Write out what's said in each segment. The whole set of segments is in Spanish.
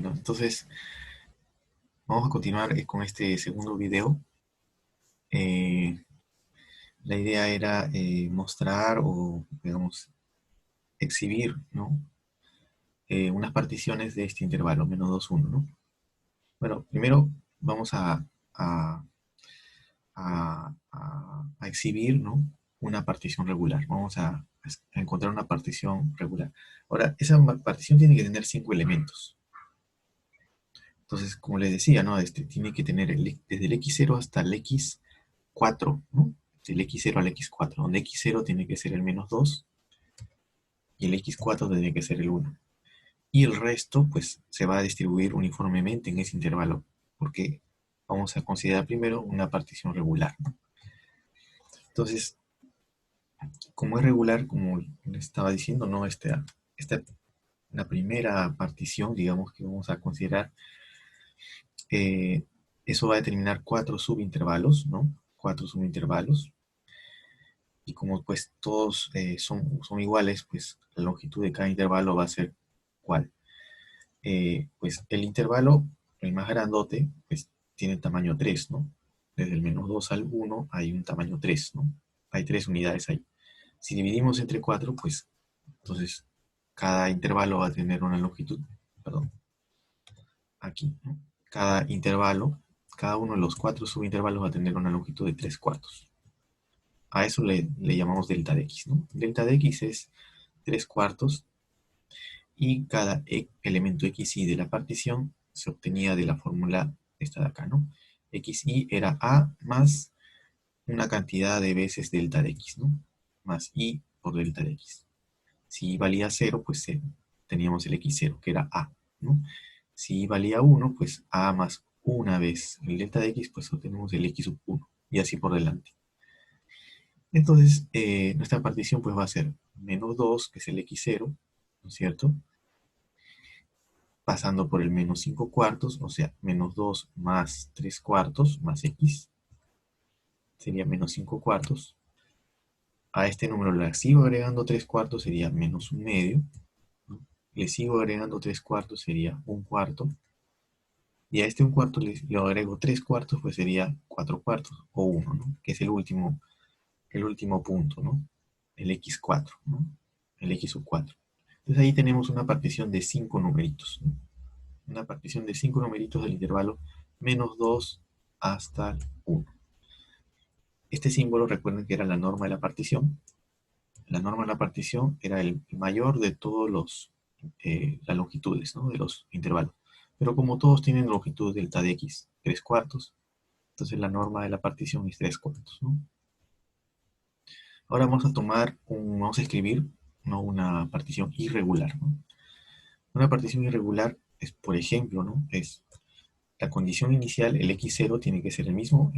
Bueno, entonces vamos a continuar con este segundo video. Eh, la idea era mostrar o, digamos, exhibir, ¿no? Unas particiones de este intervalo, menos 2, 1, ¿no? Bueno, primero vamos a, a exhibir, ¿no? Una partición regular. Vamos a encontrar una partición regular. Ahora, esa partición tiene que tener 5 elementos. Entonces, como les decía, ¿no? Tiene que tener desde el x0 hasta el x4, ¿no? Del x0 al x4, donde x0 tiene que ser el menos 2 y el x4 tiene que ser el 1. Y el resto, pues, se va a distribuir uniformemente en ese intervalo, porque vamos a considerar primero una partición regular, ¿no? Entonces, como es regular, como les estaba diciendo, ¿no? La primera partición, digamos, que vamos a considerar, eh, eso va a determinar 4 subintervalos, ¿no? 4 subintervalos. Y como pues todos son iguales, pues la longitud de cada intervalo va a ser igual. Pues el intervalo, el más grandote, pues tiene tamaño 3, ¿no? Desde el menos 2 al 1 hay un tamaño 3, ¿no? Hay 3 unidades ahí. Si dividimos entre 4, pues entonces cada intervalo va a tener una longitud, perdón, aquí, ¿no? Cada intervalo, cada uno de los 4 subintervalos va a tener una longitud de 3 cuartos. A eso le llamamos delta de x, ¿no? Delta de x es 3 cuartos y cada elemento xy de la partición se obtenía de la fórmula esta de acá, ¿no? Xy era a más una cantidad de veces delta de x, ¿no? Más y por delta de x. Si y valía 0, pues teníamos el x0, que era a, ¿no? Si y valía 1, pues a más una vez el delta de x, pues obtenemos el x sub 1, y así por delante. Entonces, nuestra partición pues va a ser menos 2, que es el x0, ¿no es cierto? Pasando por el menos 5 cuartos, o sea, menos 2 más 3 cuartos más x, sería menos 5 cuartos. A este número le sigo agregando 3 cuartos, sería menos un medio, ¿no? Le sigo agregando 3 cuartos, sería un cuarto. Y a este un cuarto le agrego 3 cuartos, pues sería 4 cuartos, o 1, ¿no? Que es el último punto, ¿no? El x4, ¿no? El x sub 4. Entonces ahí tenemos una partición de 5 numeritos, ¿no? Una partición de 5 numeritos del intervalo menos 2 hasta el 1. Este símbolo, recuerden que era la norma de la partición. La norma de la partición era el mayor de todas las longitudes, ¿no? De los intervalos. Pero como todos tienen longitud delta de x, 3 cuartos, entonces la norma de la partición es 3 cuartos, ¿no? Ahora vamos a escribir, ¿no? Una partición irregular, ¿no? Una partición irregular es, por ejemplo, ¿no? Es la condición inicial, el x0 tiene que ser el mismo,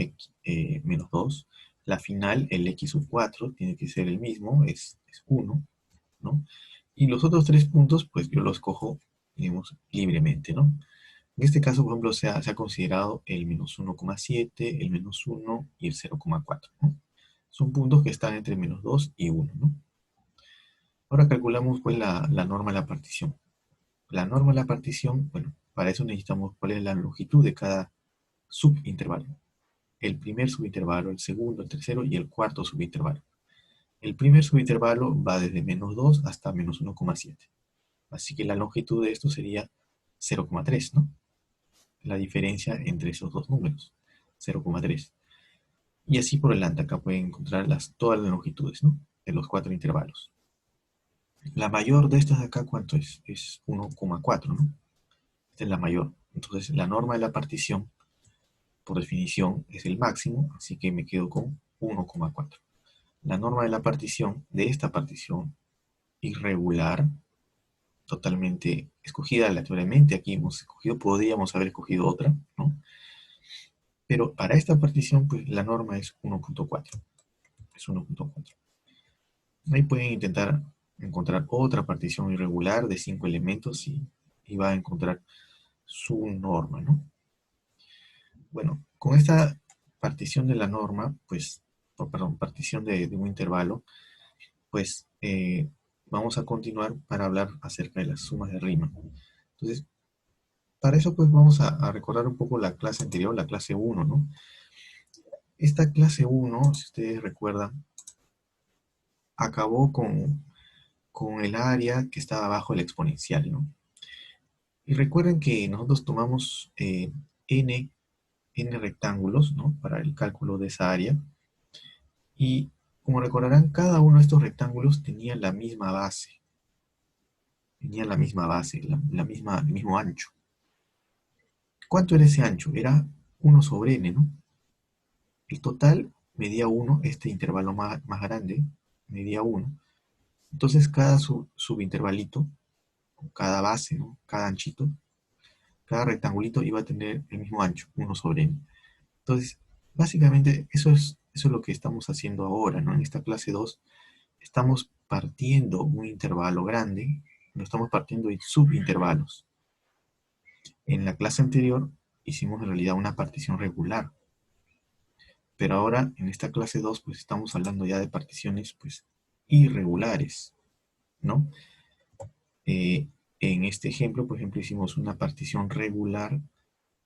menos 2. La final, el x sub 4 tiene que ser el mismo, es 1, ¿no? Y los otros 3 puntos, pues yo los cojo, digamos, libremente, ¿no? En este caso, por ejemplo, se ha considerado el menos 1,7, el menos 1 y el 0,4, ¿no? Son puntos que están entre menos 2 y 1, ¿no? Ahora calculamos pues la norma de la partición. La norma de la partición, bueno, para eso necesitamos cuál es la longitud de cada subintervalo. El primer subintervalo, el segundo, el tercero y el cuarto subintervalo. El primer subintervalo va desde menos 2 hasta menos 1,7. Así que la longitud de esto sería 0,3, ¿no? La diferencia entre esos dos números, 0,3. Y así por delante, acá pueden encontrar todas las longitudes, ¿no? De los 4 intervalos. La mayor de estas de acá, ¿cuánto es? Es 1,4, ¿no? Esta es la mayor. Entonces, la norma de la partición, por definición, es el máximo, así que me quedo con 1,4. La norma de la partición, de esta partición irregular, totalmente escogida aleatoriamente, aquí hemos escogido, podríamos haber escogido otra, ¿no? Pero para esta partición, pues la norma es 1,4. Es 1,4. Ahí pueden intentar encontrar otra partición irregular de 5 elementos y va a encontrar su norma, ¿no? Bueno, con esta partición de la norma, pues, perdón, partición de un intervalo, pues vamos a continuar para hablar acerca de las sumas de Riemann. Entonces, Para eso pues vamos a recordar un poco la clase anterior, la clase uno, ¿no? Esta clase uno, si ustedes recuerdan, acabó con el área que estaba abajo del exponencial, ¿no? Y recuerden que nosotros tomamos n rectángulos, ¿no? Para el cálculo de esa área. Y como recordarán, cada uno de estos rectángulos tenía la misma base. Tenía la misma base, el mismo ancho. ¿Cuánto era ese ancho? Era 1/n, ¿no? El total medía 1, este intervalo más grande medía 1. Entonces cada subintervalito, cada base, ¿no? Cada anchito, cada rectangulito iba a tener el mismo ancho, 1/n. Entonces, básicamente eso es lo que estamos haciendo ahora, ¿no? En esta clase 2 estamos partiendo un intervalo grande, lo estamos partiendo en subintervalos. En la clase anterior hicimos en realidad una partición regular, pero ahora en esta clase 2 pues estamos hablando ya de particiones pues irregulares, ¿no? Eh, en este ejemplo, por ejemplo, hicimos una partición regular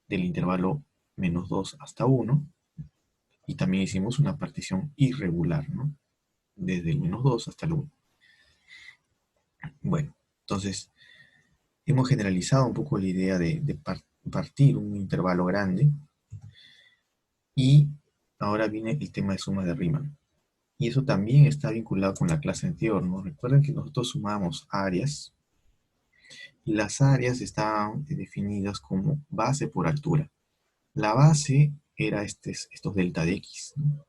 del intervalo -2 hasta 1 y también hicimos una partición irregular, ¿no? Desde el -2 hasta el 1. Bueno, entonces hemos generalizado un poco la idea de partir un intervalo grande y ahora viene el tema de suma de Riemann. Y eso también está vinculado con la clase anterior, ¿no? Recuerden que nosotros sumamos áreas y las áreas estaban definidas como base por altura. La base era estos delta de x, ¿no?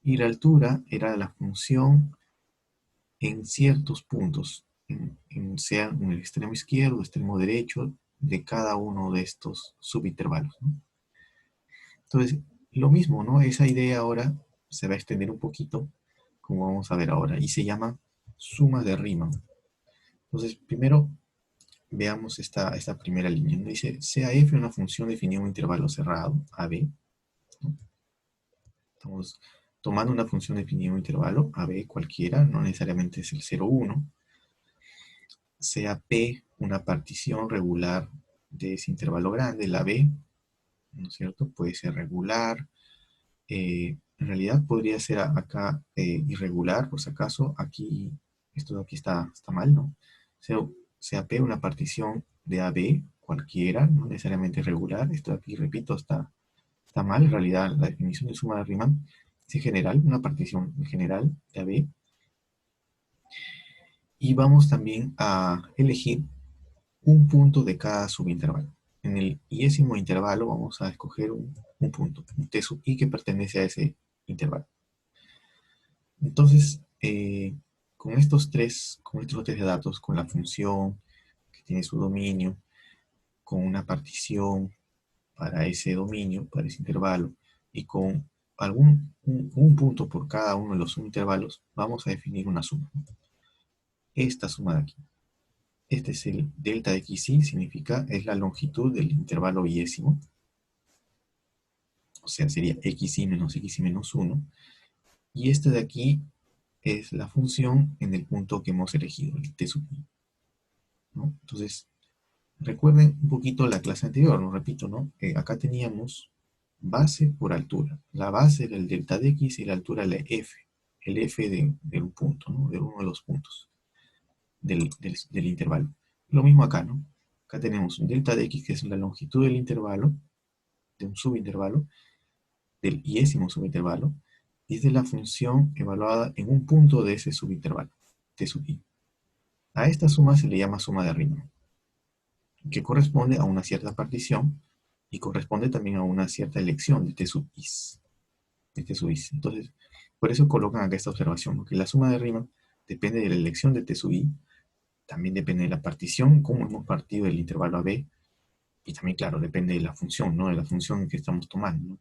Y la altura era la función en ciertos puntos, sea en el extremo izquierdo o extremo derecho de cada uno de estos subintervalos, ¿no? Entonces, lo mismo, ¿no? Esa idea ahora se va a extender un poquito, como vamos a ver ahora, y se llama suma de Riemann. Entonces, primero veamos esta primera línea, ¿no? Dice, sea f una función definida en un intervalo cerrado, AB, ¿no? Estamos tomando una función definida en un intervalo, AB cualquiera, no necesariamente es el 0, 1, sea P una partición regular de ese intervalo grande, la B, ¿no es cierto? Puede ser regular, en realidad podría ser acá irregular, por si acaso, aquí, esto de aquí está mal, ¿no? Sea, sea P una partición de AB, cualquiera, no necesariamente regular, esto de aquí, repito, está mal, en realidad la definición de suma de Riemann es general, una partición general de AB, y vamos también a elegir un punto de cada subintervalo. En el iésimo intervalo vamos a escoger un punto, un t sub i que pertenece a ese intervalo. Entonces, con estos tres datos, con la función que tiene su dominio, con una partición para ese dominio, para ese intervalo, y con un punto por cada uno de los subintervalos, vamos a definir una suma. Esta suma de aquí. Este es el delta de xi, es la longitud del intervalo iésimo. O sea, sería xi menos 1. Y este de aquí es la función en el punto que hemos elegido, el t sub i, ¿no? Entonces, recuerden un poquito la clase anterior, lo repito, ¿no? Acá teníamos base por altura. La base era el delta de x y la altura la f. El f de un punto, ¿no? De uno de los puntos del intervalo. Lo mismo acá, ¿no? Acá tenemos un delta de x, que es la longitud del intervalo, de un subintervalo, del iésimo subintervalo, y es de la función evaluada en un punto de ese subintervalo, t sub i. A esta suma se le llama suma de Riemann, que corresponde a una cierta partición y corresponde también a una cierta elección de t sub is. De t sub is. Entonces, por eso colocan acá esta observación, porque la suma de Riemann depende de la elección de t sub i, también depende de la partición, cómo hemos partido el intervalo AB, y también, claro, depende de la función, ¿no? De la función que estamos tomando, ¿no?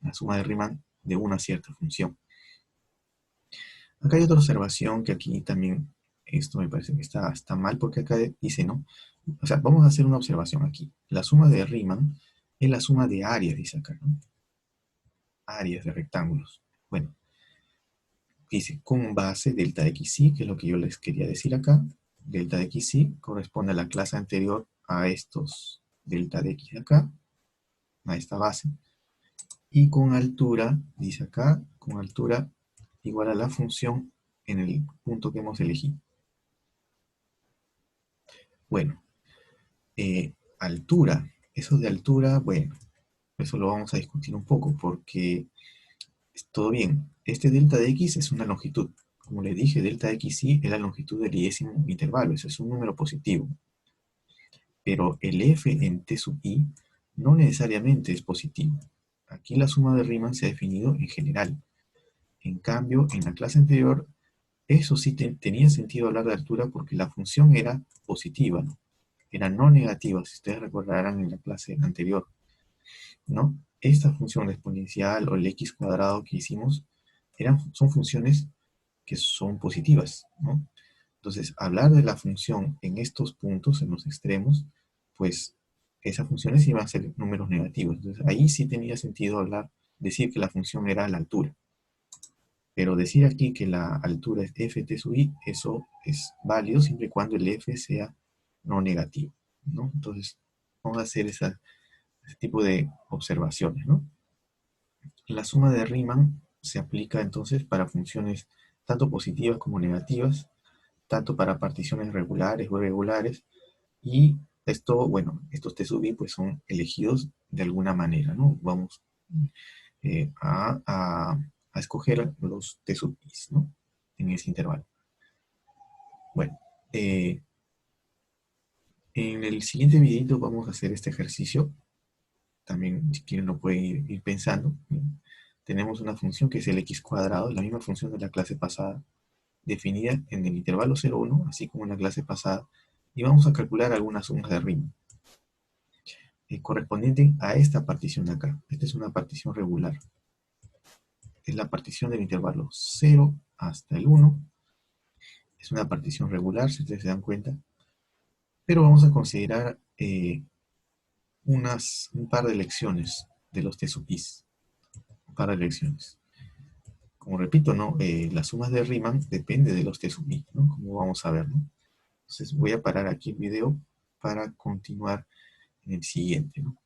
La suma de Riemann de una cierta función. Acá hay otra observación que aquí también, esto me parece que está mal, porque acá dice, ¿no? O sea, vamos a hacer una observación aquí. La suma de Riemann es la suma de áreas, dice acá, ¿no? Áreas de rectángulos. Bueno, dice con base delta de xi, que es lo que yo les quería decir acá. Delta de xi corresponde a la clase anterior a estos delta de x de acá, a esta base, y con altura, dice acá, con altura igual a la función en el punto que hemos elegido. Bueno, altura, eso de altura, bueno, eso lo vamos a discutir un poco, porque todo bien, este delta de x es una longitud. Como le dije, delta de x sí es la longitud del iésimo intervalo, eso es un número positivo. Pero el f en t sub i no necesariamente es positivo. Aquí la suma de Riemann se ha definido en general. En cambio, en la clase anterior, eso sí tenía sentido hablar de altura porque la función era positiva, ¿no? Era no negativa, si ustedes recordarán en la clase anterior, ¿no? Esta función, la exponencial o el x cuadrado que hicimos, son funciones que son positivas, ¿no? Entonces, hablar de la función en estos puntos, en los extremos, pues esas funciones iban a ser números negativos. Entonces, ahí sí tenía sentido decir que la función era la altura. Pero decir aquí que la altura es ft sub i, eso es válido siempre y cuando el f sea no negativo, ¿no? Entonces, vamos a hacer ese tipo de observaciones, ¿no? La suma de Riemann se aplica entonces para funciones tanto positivas como negativas, tanto para particiones regulares o irregulares, y esto, bueno, estos t sub i pues son elegidos de alguna manera, ¿no? Vamos a escoger los t sub i, ¿no? En ese intervalo. Bueno, en el siguiente videito vamos a hacer este ejercicio. También, si quieren, lo pueden ir pensando. Tenemos una función que es el x cuadrado, la misma función de la clase pasada, definida en el intervalo 0,1, así como en la clase pasada, y vamos a calcular algunas sumas de Riemann correspondiente a esta partición de acá. Esta es una partición regular. Es la partición del intervalo 0 hasta el 1. Es una partición regular, si ustedes se dan cuenta. Pero vamos a considerar un par de lecciones de los t sub i. Un par de lecciones. Como repito, ¿no? Las sumas de Riemann dependen de los t sub i, ¿no? Como vamos a ver, ¿no? Entonces voy a parar aquí el video para continuar en el siguiente, ¿no?